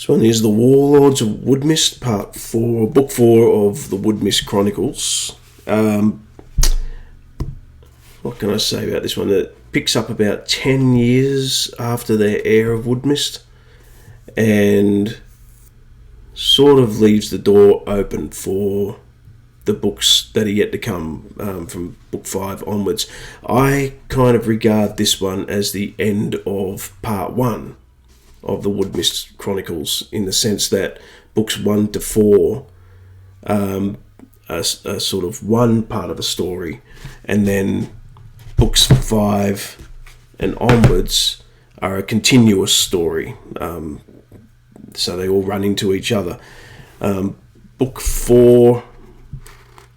This one is the Warlords of Woodmyst, Part 4, Book 4 of the Woodmyst Chronicles. What can I say about this one? It picks up about 10 years after their heir of Woodmyst and sort of leaves the door open for the books that are yet to come from Book 5 onwards. I kind of regard this one as the end of Part 1 of the Woodmyst Chronicles, in the sense that books 1 to 4 are sort of one part of a story, and then books 5 and onwards are a continuous story. So they all run into each other. Book 4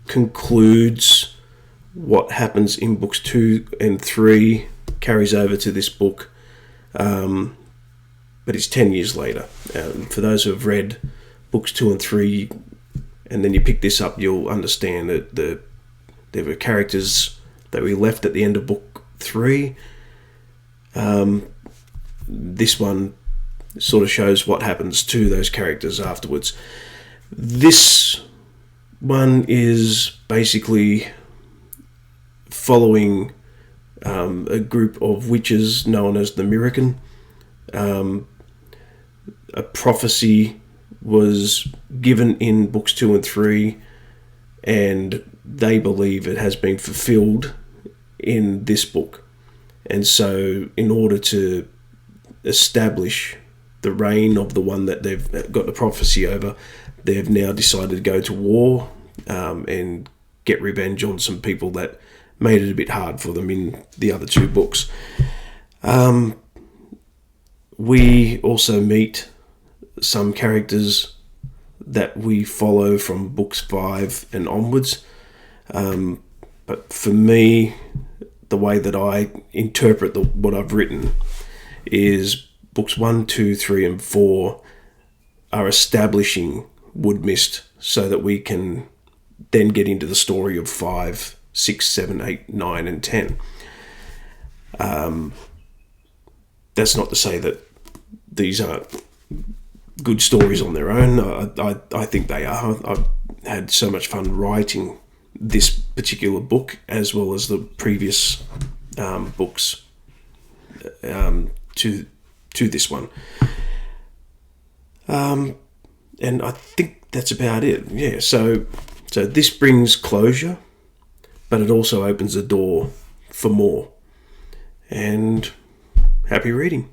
concludes what happens in books 2 and 3, carries over to this book, but it's 10 years later. For those who have read books 2 and 3, and then you pick this up, you'll understand that there were characters that we left at the end of book 3. This one sort of shows what happens to those characters afterwards. This one is basically following a group of witches known as the Mirrican. A prophecy was given in books 2 and 3, and they believe it has been fulfilled in this book. And so in order to establish the reign of the one that they've got the prophecy over, they've now decided to go to war and get revenge on some people that made it a bit hard for them in the other 2 books. We also meet some characters that we follow from books 5 and onwards. But for me, the way that I interpret what I've written is books 1, 2, 3 and 4 are establishing Woodmyst so that we can then get into the story of 5, 6, 7, 8, 9 and 10. That's not to say that these aren't good stories on their own. I think they are. I've had so much fun writing this particular book, as well as the previous books to this one. And I think that's about it. Yeah, so this brings closure, but it also opens a door for more. And happy reading.